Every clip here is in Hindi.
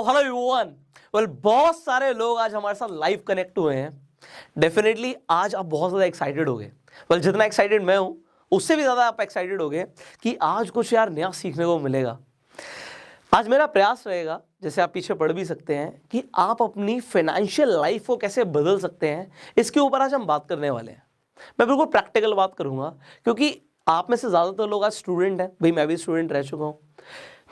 Hello everyone. वेल, बहुत सारे लोग आज हमारे साथ लाइव कनेक्ट हुए हैं। डेफिनेटली आज आप बहुत ज़्यादा एक्साइटेड हो गए। वेल, जितना एक्साइटेड मैं हूँ उससे भी ज़्यादा आप एक्साइटेड हो गए कि आज कुछ यार नया सीखने को मिलेगा। आज मेरा प्रयास रहेगा, जैसे आप पीछे पढ़ भी सकते हैं, कि आप अपनी फाइनेंशियल लाइफ को कैसे बदल सकते हैं, इसके ऊपर आज हम बात करने वाले हैं। मैं बिल्कुल प्रैक्टिकल बात करूंगा, क्योंकि आप में से ज़्यादातर लोग आज स्टूडेंट हैं। भाई, मैं भी स्टूडेंट रह चुका हूँ।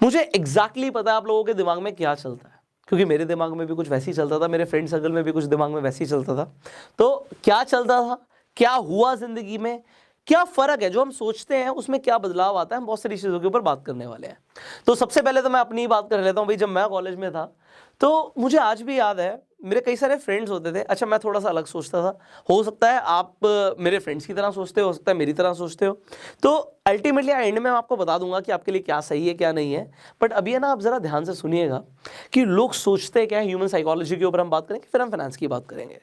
मुझे एग्जैक्टली पता है आप लोगों के दिमाग में क्या चलता है, क्योंकि मेरे दिमाग में भी कुछ वैसे ही चलता था, मेरे फ्रेंड सर्कल में भी कुछ दिमाग में वैसे ही चलता था। तो क्या चलता था, क्या हुआ जिंदगी में, क्या फर्क है, जो हम सोचते हैं उसमें क्या बदलाव आता है, हम बहुत सारी चीज़ों के ऊपर बात करने वाले हैं। तो सबसे पहले तो मैं अपनी ही बात कर लेता हूँ। भाई, जब मैं कॉलेज में था तो मुझे आज भी याद है, मेरे कई सारे फ्रेंड्स होते थे। अच्छा, मैं थोड़ा सा अलग सोचता था। हो सकता है आप मेरे फ्रेंड्स की तरह सोचते हो सकता है मेरी तरह सोचते हो। तो अल्टीमेटली एंड में मैं आपको बता दूंगा कि आपके लिए क्या सही है क्या नहीं है। बट अभी है ना, आप ज़रा ध्यान से सुनिएगा कि लोग सोचते क्या है। ह्यूमन साइकोलॉजी के ऊपर हम बात करेंगे, फिर हम फाइनेंस की बात करेंगे।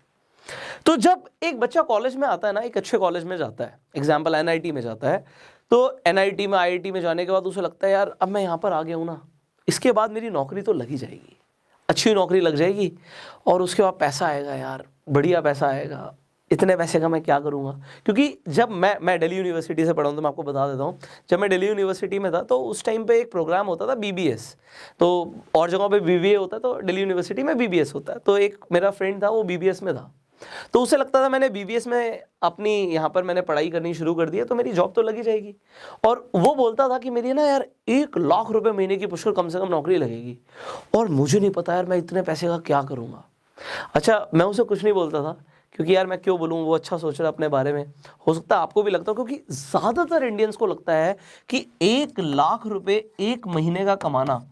तो जब एक बच्चा कॉलेज में आता है ना, एक अच्छे कॉलेज में जाता है, एग्जाम्पल एनआईटी में जाता है, तो एनआईटी में आईआईटी में जाने के बाद उसे लगता है यार अब मैं यहाँ पर आ गया हूँ ना, इसके बाद मेरी नौकरी तो लग ही जाएगी, अच्छी नौकरी लग जाएगी और उसके बाद पैसा आएगा यार, बढ़िया पैसा आएगा। इतने पैसे का मैं क्या करूँगा। क्योंकि जब मैं दिल्ली यूनिवर्सिटी से पढ़ा हूँ, तो मैं आपको बता देता हूँ, जब मैं दिल्ली यूनिवर्सिटी में था तो उस टाइम पे एक प्रोग्राम होता था बीबीएस। तो और जगहों पे बीबीए होता है, तो दिल्ली यूनिवर्सिटी में बीबीएस होता है। तो एक मेरा फ्रेंड था, वो बीबीएस में था। तो उसे लगता था मैंने बीबीएस में अपनी यहाँ पर मैंने पढ़ाई करनी शुरू कर दी है तो मेरी जॉब तो लगी जाएगी। और वो बोलता था कि मेरी ना यार 1 लाख रुपए महीने की पुष्कर कम से कम नौकरी लगेगी, और मुझे नहीं पता यार मैं इतने पैसे का क्या करूँगा। अच्छा, मैं उसे कुछ नहीं बोलता था, क्योंकि यार मैं क्यों बोलूँ, वो अच्छा सोच रहा है अपने बारे में। हो सकता है आपको भी लगता हो, क्योंकि ज़्यादातर इंडियंस को लगता है कि 1 लाख रुपए एक महीने का कमाना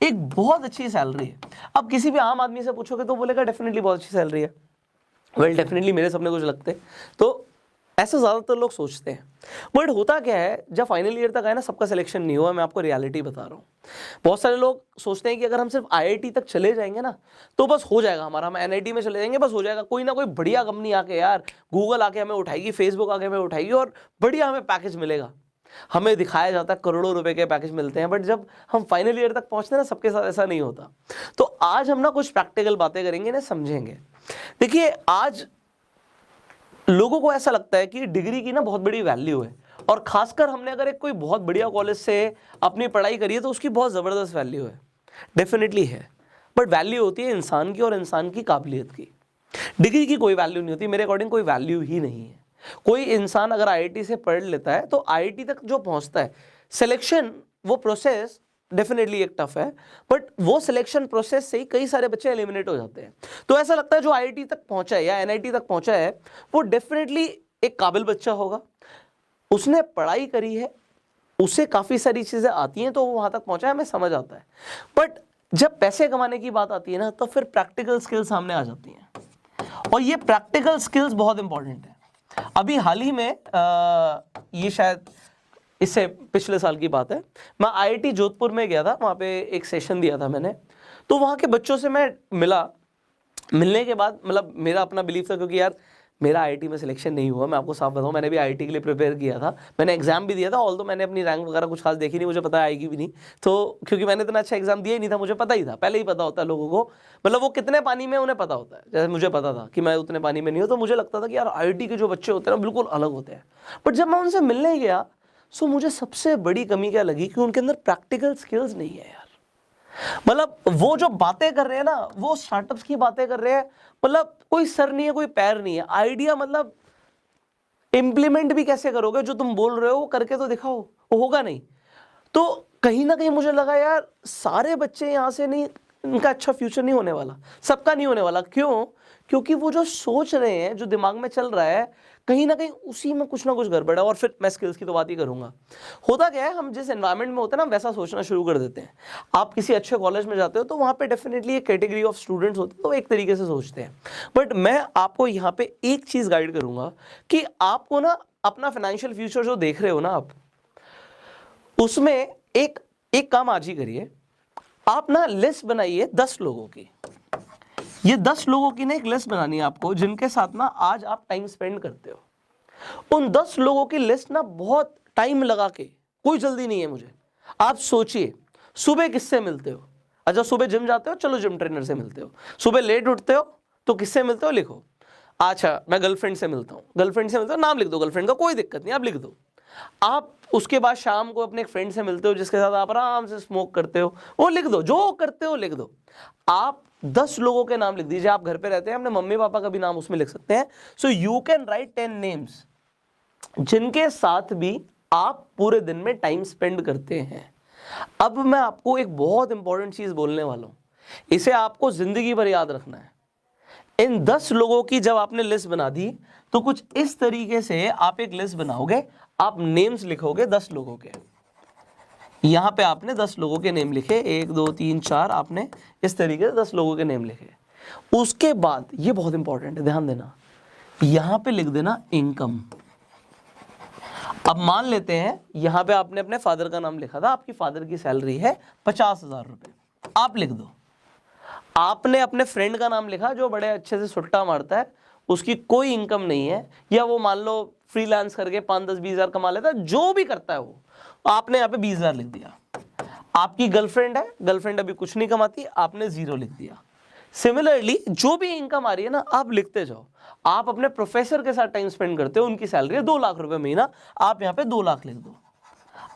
एक बहुत अच्छी सैलरी है। अब किसी भी आम आदमी से पूछोगे तो बोलेगा डेफिनेटली बहुत अच्छी सैलरी है। वेल, डेफिनेटली मेरे सपने कुछ लगते हैं, तो ऐसा ज़्यादातर लोग सोचते हैं। बट होता क्या है, जब फाइनल ईयर तक आए ना, सबका सिलेक्शन नहीं हुआ। मैं आपको रियलिटी बता रहा हूँ। बहुत सारे लोग सोचते हैं कि अगर हम सिर्फ आईआईटी तक चले जाएंगे ना तो बस हो जाएगा हमारा, हम एनआईटी में चले जाएंगे बस हो जाएगा। कोई ना कोई बढ़िया कंपनी आके यार, गूगल आके हमें उठाएगी, फेसबुक आके हमें उठाएगी और बढ़िया हमें पैकेज मिलेगा। हमें दिखाया जाता है करोड़ों रुपए के पैकेज मिलते हैं, बट जब हम फाइनल ईयर तक पहुंचते हैं ना, सबके साथ ऐसा नहीं होता। तो आज हम ना कुछ प्रैक्टिकल बातें करेंगे ना, समझेंगे। देखिए, आज लोगों को ऐसा लगता है कि डिग्री की ना बहुत बड़ी वैल्यू है, और खासकर हमने अगर एक कोई बहुत बढ़िया कॉलेज से अपनी पढ़ाई करी है तो उसकी बहुत ज़बरदस्त वैल्यू है। डेफिनेटली है, बट वैल्यू होती है इंसान की और इंसान की काबिलियत की। डिग्री की कोई वैल्यू नहीं होती, मेरे अकॉर्डिंग कोई वैल्यू ही नहीं है। कोई इंसान अगर आईआईटी से पढ़ लेता है तो आईआईटी तक जो पहुंचता है, सिलेक्शन, वो प्रोसेस डेफिनेटली एक टफ है, बट वो सिलेक्शन प्रोसेस से ही कई सारे बच्चे एलिमिनेट हो जाते हैं। तो ऐसा लगता है जो आईआईटी तक पहुंचा है या एनआईटी तक पहुंचा है वो डेफिनेटली एक काबिल बच्चा होगा, उसने पढ़ाई करी है, उसे काफ़ी सारी चीज़ें आती हैं तो वो वहाँ तक पहुँचा है, हमें समझ आता है। बट जब पैसे कमाने की बात आती है ना, तो फिर प्रैक्टिकल स्किल्स सामने आ जाती हैं, और ये प्रैक्टिकल स्किल्स बहुत इंपॉर्टेंट है। अभी हाल ही में ये शायद इससे पिछले साल की बात है, मैं आईआईटी जोधपुर में गया था, वहाँ पे एक सेशन दिया था मैंने। तो वहाँ के बच्चों से मैं मिला। मिलने के बाद मतलब मेरा अपना बिलीफ था, क्योंकि यार मेरा आईआईटी में सिलेक्शन नहीं हुआ, मैं आपको साफ बताऊं, मैंने भी आईआईटी के लिए प्रिपेयर किया था, मैंने एग्जाम भी दिया था, ऑल्दो मैंने अपनी रैंक वगैरह कुछ खास देखी नहीं, मुझे पता आएगी भी नहीं। तो क्योंकि मैंने इतना अच्छा एग्जाम दिया ही नहीं था, मुझे पता ही था, पहले ही पता होता है लोगों को, मतलब वो कितने पानी में उन्हें पता होता है। जैसे मुझे पता था कि मैं उतने पानी में नहीं हूँ, तो मुझे लगता था कि यार आईआईटी के जो बच्चे होते हैं ना बिल्कुल अलग होते हैं। बट जब मैं उनसे मिलने गया, सो मुझे सबसे बड़ी कमी क्या लगी कि उनके अंदर प्रैक्टिकल स्किल्स नहीं है यार। मतलब वो जो बातें कर रहे हैं ना, वो स्टार्टअप्स की बातें कर रहे हैं, मतलब कोई सर नहीं है कोई पैर नहीं है। आइडिया मतलब इंप्लीमेंट भी कैसे करोगे, जो तुम बोल रहे हो वो करके तो दिखाओ, वो होगा नहीं। तो कहीं ना कहीं मुझे लगा यार सारे बच्चे यहाँ से नहीं, इनका अच्छा फ्यूचर नहीं होने वाला, सबका नहीं होने वाला। क्यों? क्योंकि वो जो सोच रहे हैं, जो दिमाग में चल रहा है, कहीं ना कहीं उसी में कुछ ना कुछ गड़बड़ है। और फिर मैं स्किल्स की तो बात ही करूंगा। होता क्या है, हम जिस एनवायरनमेंट में होते हैं ना वैसा सोचना शुरू कर देते हैं। आप किसी अच्छे कॉलेज में जाते हो तो वहाँ पे डेफिनेटली एक कैटेगरी ऑफ स्टूडेंट्स होते हैं, तो एक तरीके से सोचते हैं। बट मैं आपको यहाँ पे एक चीज़ गाइड करूंगा कि आपको ना अपना फाइनेंशियल फ्यूचर जो देख रहे हो ना आप, उसमें एक एक काम आज ही करिए। आप ना लिस्ट बनाइए 10 लोगों की। ये 10 लोगों की ना एक लिस्ट बनानी है आपको, जिनके साथ ना आज आप टाइम स्पेंड करते हो। उन 10 लोगों की लिस्ट ना बहुत टाइम लगा के, कोई जल्दी नहीं है मुझे, आप सोचिए सुबह किससे मिलते हो, अच्छा सुबह जिम जाते हो, चलो जिम ट्रेनर से मिलते हो। सुबह लेट उठते हो तो किससे मिलते हो, लिखो। अच्छा मैं गर्लफ्रेंड से मिलता हूँ, गर्लफ्रेंड से मिलता हूँ, नाम लिख दो गर्लफ्रेंड का, कोई दिक्कत नहीं, आप लिख दो। आप उसके बाद शाम को अपने एक फ्रेंड से मिलते हो जिसके साथ आप आराम से स्मोक करते हो, वो लिख दो, जो करते हो लिख दो। आप 10 लोगों के नाम लिख दीजिए, आप घर पे रहते हैं, अपने मम्मी पापा का भी नाम उसमें लिख सकते हैं। So you can write 10 names जिनके साथ भी आप पूरे दिन में टाइम स्पेंड करते हैं। अब मैं आपको एक बहुत इंपॉर्टेंट चीज बोलने वाला हूं, इसे आपको जिंदगी भर याद रखना है। इन 10 लोगों की जब आपने लिस्ट बना दी तो कुछ इस तरीके से आप एक लिस्ट बनाओगे, आप नेम्स लिखोगे 10 लोगों के। यहां पे आपने 10 लोगों के नेम लिखे, 1 2 3 4, आपने इस तरीके से 10 लोगों के नेम लिखे। उसके बाद ये बहुत इंपॉर्टेंट है, ध्यान देना, यहां पे लिख देना इनकम। अब मान लेते हैं यहां पे आपने अपने फादर का नाम लिखा था, आपकी फादर की सैलरी है 50,000 रुपए, आप लिख दो। आपने अपने फ्रेंड का नाम लिखा जो बड़े अच्छे से सुट्टा मारता है, उसकी कोई इनकम नहीं है, या वो मान लो फ्रीलांस करके 5 10 20 हजार कमा लेता है, जो भी करता है वो, आपने यहाँ पे 20,000 लिख दिया। आपकी गर्लफ्रेंड है, गर्लफ्रेंड अभी कुछ नहीं कमाती, आपने 0 लिख दिया। सिमिलरली जो भी इनकम आ रही है ना, आप लिखते जाओ। आप अपने प्रोफेसर के साथ टाइम स्पेंड करते हो, उनकी सैलरी है 2 लाख रुपए महीना, आप यहाँ पे 2 लाख लिख दो।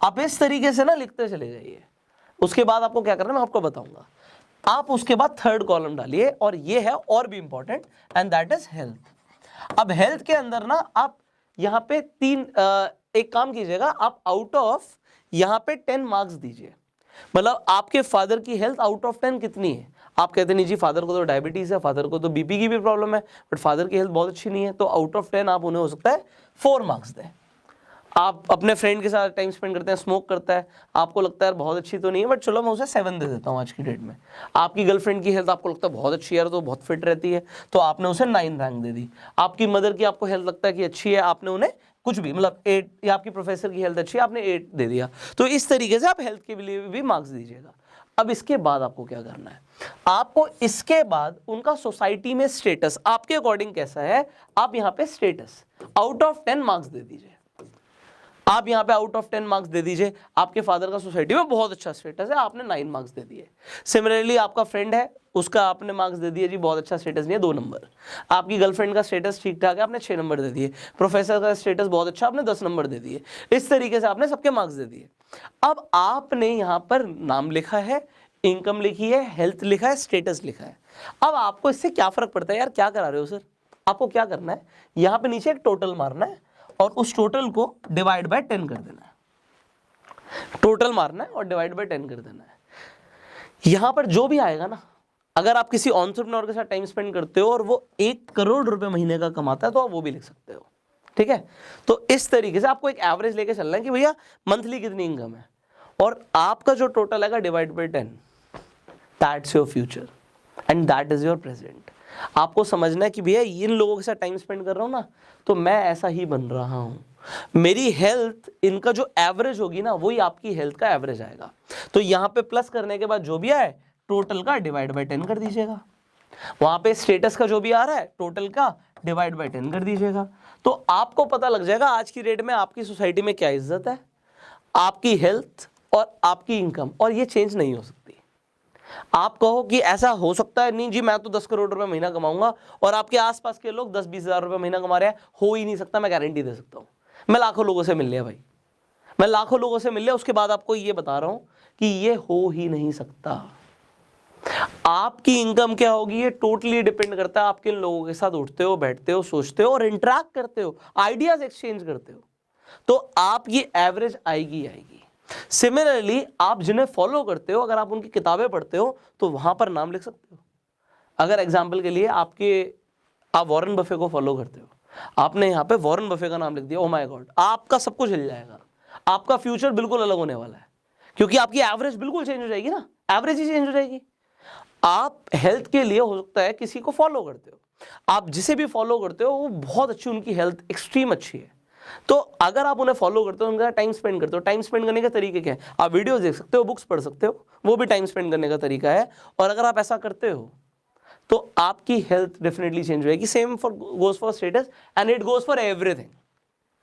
आप इस तरीके से ना लिखते चले जाइए। उसके बाद आपको क्या करना है मैं आपको बताऊंगा। आप उसके बाद थर्ड कॉलम डालिए, और ये है और भी important, and that is health. अब हेल्थ के अंदर ना आप यहाँ पे एक काम कीजिएगा, आप आउट ऑफ यहाँ पे 10 मार्क्स दीजिए। मतलब आपके फादर की हेल्थ आउट ऑफ 10 कितनी है। आप कहते नहीं जी फादर को तो डायबिटीज है, फादर को तो बीपी की भी प्रॉब्लम है, बट फादर की हेल्थ बहुत अच्छी नहीं है, तो आउट ऑफ 10 आप उन्हें हो सकता है 4 मार्क्स दें। आप अपने फ्रेंड के साथ टाइम स्पेंड करते हैं, स्मोक करता है, आपको लगता है बहुत अच्छी तो नहीं है, बट चलो मैं उसे 7 दे देता हूँ आज की डेट में। आपकी गर्लफ्रेंड की हेल्थ आपको लगता है बहुत अच्छी है, तो बहुत फिट रहती है, तो आपने उसे 9 रैंक दे दी। आपकी मदर की आपको हेल्थ लगता है कि अच्छी है, आपने उन्हें कुछ भी मतलब 8, या आपकी प्रोफेसर की हेल्थ अच्छी है, आपने 8 दे दिया। तो इस तरीके से आप हेल्थ के लिए भी मार्क्स दीजिएगा। अब इसके बाद आपको क्या करना है, आपको इसके बाद उनका सोसाइटी में स्टेटस आपके अकॉर्डिंग कैसा है, आप यहाँ पे स्टेटस आउट ऑफ 10 मार्क्स दे दीजिए। आप यहाँ पे आउट ऑफ 10 मार्क्स दे दीजिए। आपके फादर का सोसाइटी में बहुत अच्छा स्टेटस है, आपने 9 मार्क्स दे दिए। सिमिलरली आपका फ्रेंड है, उसका आपने मार्क्स दे दिए जी बहुत अच्छा स्टेटस नहीं है, 2 नंबर। आपकी गर्लफ्रेंड का स्टेटस ठीक ठाक है, आपने 6 नंबर दे दिए। प्रोफेसर का स्टेटस बहुत अच्छा, आपने 10 नंबर दे दिए। इस तरीके से आपने सबके मार्क्स दे दिए। अब आपने यहाँ पर नाम लिखा है, इनकम लिखी है, हेल्थ लिखा है, स्टेटस लिखा है। अब आपको इससे क्या फर्क पड़ता है यार, क्या करा रहे हो सर। आपको क्या करना है, यहाँ पे नीचे एक टोटल मारना है और उस टोटल को डिवाइड बाय 10 कर देना है। टोटल मारना है और डिवाइड बाय 10 कर देना है। यहां पर जो भी आएगा ना, अगर आप किसी एंटरप्रेन्योर के साथ टाइम स्पेंड करते हो और वो 1 करोड़ रुपए महीने का कमाता है, तो आप वो भी लिख सकते हो। ठीक है, तो इस तरीके से आपको एक एवरेज लेके चलना है कि भैया मंथली कितनी इनकम है, और आपका जो टोटल आएगा divide by 10, that's your future and that is your present. आपको समझना है कि भैया इन लोगों के साथ टाइम स्पेंड कर रहा हूं ना, तो मैं ऐसा ही बन रहा हूं। मेरी हेल्थ इनका जो एवरेज होगी ना, वही आपकी हेल्थ का एवरेज आएगा। तो यहां पे प्लस करने के बाद जो भी आए टोटल का डिवाइड बाय 10 कर दीजिएगा। वहां पे स्टेटस का जो भी आ रहा है टोटल का डिवाइड बाय 10 कर दीजिएगा। तो आपको पता लग जाएगा आज की डेट में आपकी सोसाइटी में क्या इज्जत है, आपकी हेल्थ और आपकी इनकम, और ये चेंज नहीं हो सकती। आप कहो कि ऐसा हो सकता है, नहीं जी मैं तो 10 करोड़ रुपए महीना कमाऊंगा और आपके आसपास के लोग 10-20 हजार रुपए महीना कमा रहे हैं, हो ही नहीं सकता, मैं गारंटी दे सकता हूं। मैं लाखों लोगों से मिल लिया भाई, मैं लाखों लोगों से मिल लिया, उसके बाद आपको ये बता रहा हूं कि ये हो ही नहीं सकता। आपकी इनकम क्या होगी ये टोटली डिपेंड करता है आप किन लोगों के साथ उठते हो, बैठते हो, सोचते हो और इंटरैक्ट करते हो, आइडियाज एक्सचेंज करते हो, तो आप ये एवरेज आएगी। सिमिलरली आप जिन्हें फॉलो करते हो, अगर आप उनकी किताबें पढ़ते हो तो वहां पर नाम लिख सकते हो। अगर एग्जाम्पल के लिए आप वॉरेन बफे को फॉलो करते हो, आपने यहाँ पे वॉरेन बफे का नाम लिख दिया, ओ माय गॉड, आपका सब कुछ हिल जाएगा, आपका फ्यूचर बिल्कुल अलग होने वाला है, क्योंकि आपकी एवरेज बिल्कुल चेंज हो जाएगी ना, एवरेज ही चेंज हो जाएगी। आप हेल्थ के लिए हो सकता है किसी को फॉलो करते हो, आप जिसे भी फॉलो करते हो वो बहुत अच्छी, उनकी हेल्थ एक्सट्रीम अच्छी है, तो अगर आप उन्हें फॉलो करते हो, उनका टाइम स्पेंड करते हो, टाइम स्पेंड करने के तरीके क्या है, आप वीडियोस देख सकते हो, बुक्स पढ़ सकते हो, वो भी टाइम स्पेंड करने का तरीका है। और अगर आप ऐसा करते हो तो आपकी हेल्थ डेफिनेटली चेंज होएगी। Same goes for status and it goes for everything,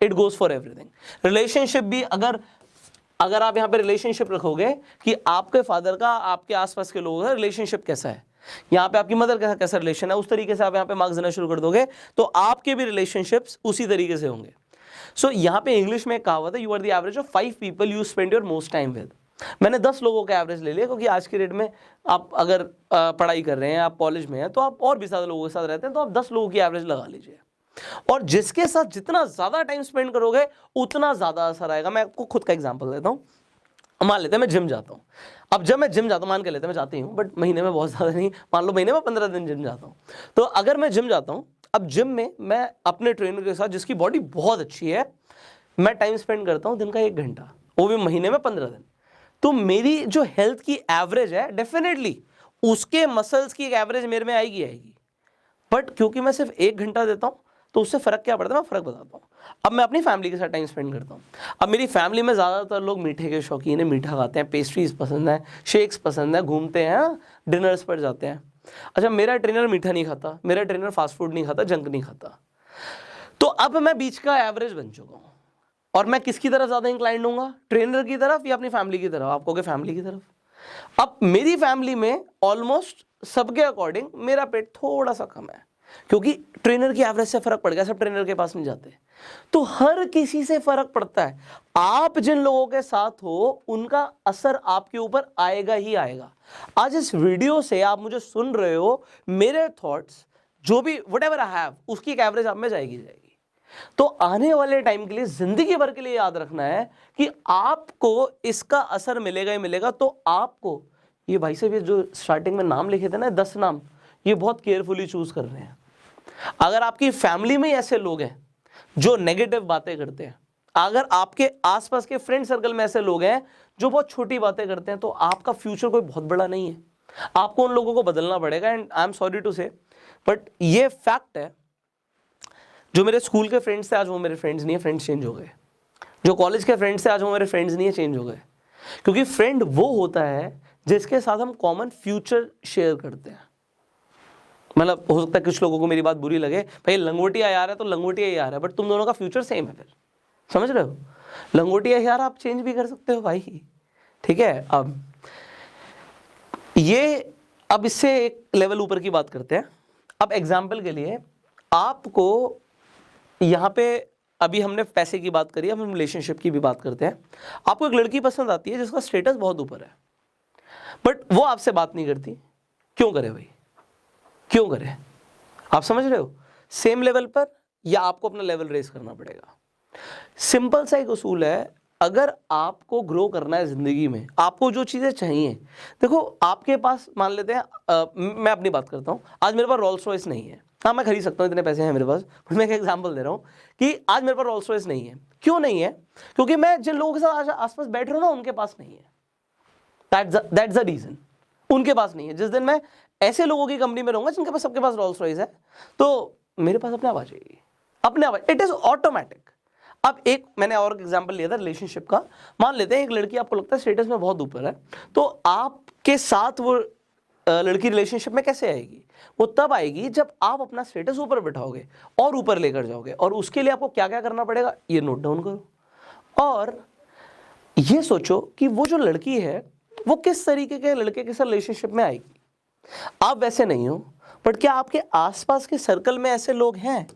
it goes for everything. Relationship भी अगर आप यहाँ पे रिलेशनशिप रखोगे कि आपके फादर का आपके आसपास के लोगों का रिलेशनशिप कैसा है, यहाँ पे आपकी मदर का कैसा रिलेशन है, उस तरीके से आप यहाँ पे मार्क्स देना शुरू कर दोगे तो आपके भी रिलेशनशिप्स उसी तरीके से होंगे। सो यहाँ पे इंग्लिश में कहावत है, you are the average of 5 people you spend your most time with. मैंने 10 लोगों का एवरेज ले लिया, क्योंकि आज के डेट में आप अगर पढ़ाई कर रहे हैं, आप कॉलेज में हैं, तो आप और भी ज़्यादा लोगों के साथ रहते हैं, तो आप 10 लोगों की एवरेज लगा लीजिए, और जिसके साथ जितना ज़्यादा टाइम स्पेंड करोगे उतना ज़्यादा असर आएगा। मैं आपको खुद का एग्जाम्पल देता हूँ। मान लेते हैं मैं जिम जाता हूँ। अब जब मैं जिम जाता हूँ, मान के लेते हैं मैं जाती हूँ, बट महीने में बहुत ज़्यादा नहीं, मान लो महीने में 15 दिन जिम जाता हूँ। तो अगर मैं जिम जाता हूँ, अब जिम में मैं अपने ट्रेनर के साथ, जिसकी बॉडी बहुत अच्छी है, मैं टाइम स्पेंड करता हूँ दिन का 1 घंटा, वो भी महीने में 15 दिन। तो मेरी जो हेल्थ की एवरेज है, डेफिनेटली उसके मसल्स की एक एवरेज मेरे में आएगी। बट क्योंकि मैं सिर्फ 1 घंटा देता हूँ, तो उससे फ़र्क क्या पड़ता है, मैं फ़र्क बताता हूँ। अब मैं अपनी फैमिली के साथ टाइम स्पेंड करता हूँ। अब मेरी फैमिली में ज़्यादातर लोग मीठे के शौकीन है, मीठा खाते हैं, पेस्ट्रीज पसंद है, शेक्स पसंद है, घूमते हैं, डिनर्स पर जाते हैं। अच्छा, मेरा ट्रेनर मीठा नहीं खाता, मेरा ट्रेनर फास्ट फूड नहीं खाता, जंक नहीं खाता। तो अब मैं बीच का एवरेज बन चुका हूँ, और मैं किसकी तरफ ज़्यादा इंक्लाइंड हूँगा, ट्रेनर की तरफ या अपनी फैमिली की तरफ? आप कहोगे फैमिली की तरफ। अब मेरी फैमिली में ऑलमोस्ट सबके अकॉर्डिंग मेरा पेट थोड़ा सा कम है, क्योंकि ट्रेनर की एवरेज से फर्क पड़ गया, सब ट्रेनर के पास नहीं जाते। तो हर किसी से फर्क पड़ता है। आप जिन लोगों के साथ हो उनका असर आपके ऊपर आएगा ही आएगा। आज इस वीडियो से आप मुझे सुन रहे हो, मेरे थॉट्स जो भी व्हाटएवर आई हैव, उसकी एक एवरेज आप में जाएगी। तो आने वाले टाइम के लिए, जिंदगी भर के लिए याद रखना है कि आपको इसका असर मिलेगा ही मिलेगा। तो आपको ये भाई साहब, ये जो स्टार्टिंग में नाम लिखे थे ना, 10 नाम, ये बहुत केयरफुली चूज कर रहे हैं। अगर आपकी फैमिली में ऐसे लोग हैं जो नेगेटिव बातें करते हैं, अगर आपके आसपास के फ्रेंड सर्कल में ऐसे लोग हैं जो बहुत छोटी बातें करते हैं, तो आपका फ्यूचर कोई बहुत बड़ा नहीं है। आपको उन लोगों को बदलना पड़ेगा। And I am sorry to say, but ये फैक्ट है। जो मेरे स्कूल के फ्रेंड्स थे, आज वो मेरे फ्रेंड्स नहीं है, फ्रेंड्स चेंज हो गए। जो कॉलेज के फ्रेंड्स थे, आज वो मेरे फ्रेंड्स नहीं है, चेंज हो गए। क्योंकि फ्रेंड वो होता है जिसके साथ हम कॉमन फ्यूचर शेयर करते हैं। मतलब हो सकता है कुछ लोगों को मेरी बात बुरी लगे, भाई लंगोटिया यार है तो लंगोटिया यार है, बट तुम दोनों का फ्यूचर सेम है। फिर समझ रहे हो, लंगोटिया यार आप चेंज भी कर सकते हो भाई, ठीक है। अब इससे एक लेवल ऊपर की बात करते हैं। अब एग्जाम्पल के लिए, आपको यहाँ पे, अभी हमने पैसे की बात करी, अब हम रिलेशनशिप की भी बात करते हैं। आपको एक लड़की पसंद आती है जिसका स्टेटस बहुत ऊपर है, बट वो आपसे बात नहीं करती। क्यों करे भाई, क्यों करे? आप समझ रहे हो, सेम लेवल पर या आपको अपना लेवल रेस करना पड़ेगा। सिंपल सा एक उसूल है, अगर आपको ग्रो करना है जिंदगी में, आपको जो चीजें चाहिए, देखो आपके पास, मान लेते हैं मैं अपनी बात करता हूँ, आज मेरे पास रोल्स रॉयस नहीं है। हाँ, मैं खरीद सकता हूँ, इतने पैसे हैं मेरे पास, मैं एक एग्जांपल दे रहा हूँ कि आज मेरे पास रोल्स रॉयस नहीं है। क्यों नहीं है? क्योंकि मैं जिन लोगों के साथ आज आसपास बैठ रहा हूँ ना, उनके पास नहीं है। दैट्स द रीजन, उनके पास नहीं है। जिस दिन मैं ऐसे लोगों की कंपनी में रहूंगा जिनके पास, सबके पास रोल्स रॉयस है, तो मेरे पास अपने आप आ जाएगी, अपने आप, इट इज ऑटोमेटिक। अब एक मैंने और एग्जांपल लिया था रिलेशनशिप का। मान लेते हैं एक लड़की आपको लगता है स्टेटस में बहुत ऊपर है, तो आपके साथ वो लड़की रिलेशनशिप में कैसे आएगी? वो तब आएगी जब आप अपना स्टेटस ऊपर बिठाओगे और ऊपर लेकर जाओगे। और उसके लिए आपको क्या क्या करना पड़ेगा, ये नोट डाउन करो और ये सोचो कि वो जो लड़की है वो किस तरीके के लड़के के साथ रिलेशनशिप में आएगी। आप वैसे नहीं हो, बट क्या आपके आसपास के सर्कल में ऐसे लोग हैं?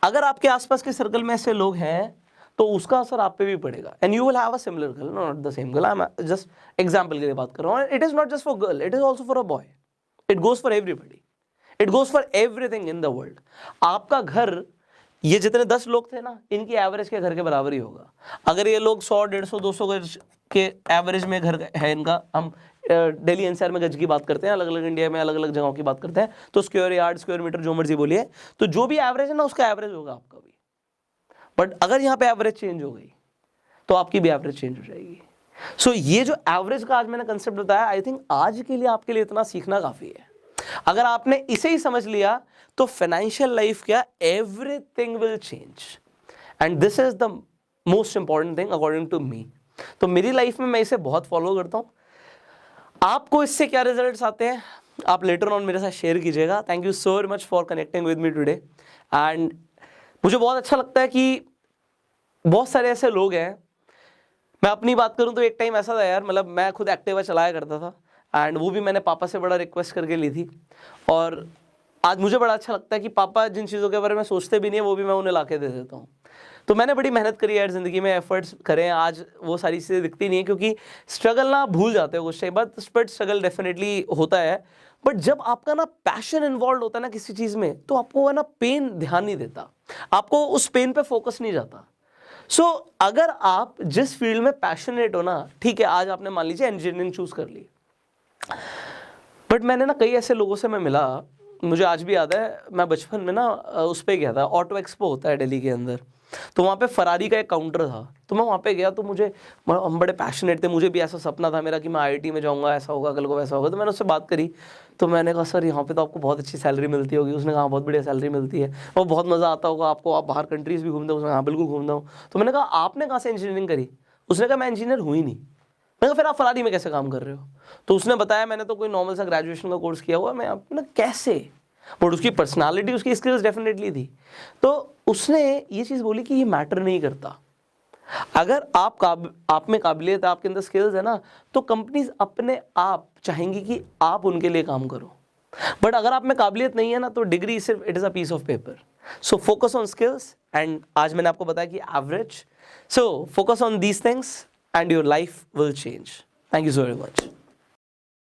अगर आपके आसपास के सर्कल में ऐसे लोग हैं तो उसका असर आप पे भी पड़ेगा। And you will have a similar girl, not the same girl. I am just example के लिए बात कर रहा हूं। It is not just for girl, it is also for a boy. It goes for everybody, it goes for everything in the world. आपका घर, ये जितने 10 लोग थे ना, इनकी एवरेज के घर के बराबर ही होगा। अगर ये लोग 100, 150, 200 गज के एवरेज में घर है इनका, हम दिल्ली एनसीआर में गज की बात करते हैं, अलग अलग इंडिया में अलग अलग जगहों की बात करते हैं, तो स्क्वायर यार्ड, स्क्वायर मीटर, जो मर्जी बोलिए, तो जो भी एवरेज है ना, उसका एवरेज होगा आपका भी। बट अगर यहाँ पे एवरेज चेंज हो गई तो आपकी भी एवरेज चेंज हो जाएगी। सो ये जो एवरेज का आज मैंने कंसेप्ट बताया, आई थिंक आज के लिए आपके लिए इतना सीखना काफी है। अगर आपने इसे ही समझ लिया तो फाइनेंशियल लाइफ क्या, everything will change. And this is the most important thing according to me. तो मेरी लाइफ में मैं इसे बहुत फॉलो करता हूं। आपको इससे क्या रिजल्ट्स आते हैं, आप लेटर ऑन मेरे साथ शेयर कीजिएगा। Thank you so much for connecting with me today. And मुझे बहुत अच्छा लगता है कि बहुत सारे ऐसे लोग हैं, मैं अपनी बात करूं तो एक टाइम ऐसा था यार, मतलब मैं खुद एक्टिवा चलाया करता था एंड वो भी मैंने पापा से बड़ा रिक्वेस्ट करके ली थी। और आज मुझे बड़ा अच्छा लगता है कि पापा जिन चीज़ों के बारे में सोचते भी नहीं है वो भी मैं उन्हें ला के दे देता हूँ। तो मैंने बड़ी मेहनत करी यार ज़िंदगी में, एफर्ट्स करें, आज वो सारी चीज़ें दिखती नहीं है क्योंकि स्ट्रगल ना भूल जाते हो कुछ टाइम बाद, बट स्ट्रगल डेफिनेटली होता है। बट जब आपका ना पैशन इन्वॉल्व होता है ना किसी चीज़ में, तो आपको है ना पेन ध्यान नहीं देता, आपको उस पेन पे फोकस नहीं जाता। सो अगर आप जिस फील्ड में पैशनेट हो ना, ठीक है, आज आपने मान लीजिए इंजीनियरिंग चूज कर ली, बट मैंने ना कई ऐसे लोगों से मैं मिला, मुझे आज भी याद है, मैं बचपन में ना उस पर गया था, ऑटो एक्सपो होता है दिल्ली के अंदर, तो वहाँ पे फरारी का एक काउंटर था, तो मैं वहाँ पे गया, तो हम बड़े पैशनेट थे, मुझे भी ऐसा सपना था मेरा कि मैं आईआईटी में जाऊँगा, ऐसा होगा, कल को वैसा होगा। तो मैंने उससे बात करी, तो मैंने कहा सर यहाँ पे तो आपको बहुत अच्छी सैलरी मिलती होगी। उसने कहा बहुत बढ़िया सैलरी मिलती है, वो बहुत मज़ा आता होगा आपको, आप बाहर कंट्रीज़ भी घूमते हो। उसने कहा बिल्कुल घूमता हूँ। तो मैंने कहा आपने कहाँ से इंजीनियरिंग करी? उसने कहा मैं इंजीनियर हुई नहीं। मैंने कहा फिर आप फरारी में कैसे काम कर रहे हो? तो उसने बताया मैंने तो कोई नॉर्मल सा ग्रेजुएशन का कोर्स किया हुआ, मैं अपना कैसे, बट उसकी पर्सनालिटी, उसकी स्किल्स डेफिनेटली थी। तो उसने ये चीज़ बोली कि ये मैटर नहीं करता, अगर आप में काबिलियत है, आपके अंदर स्किल्स है ना, तो कंपनीज अपने आप चाहेंगी कि आप उनके लिए काम करो। बट अगर आप में काबिलियत नहीं है ना, तो डिग्री सिर्फ it is a piece of paper. So focus on skills, and आज मैंने आपको बताया कि average, so focus on these things and your life will change. Thank you so very much.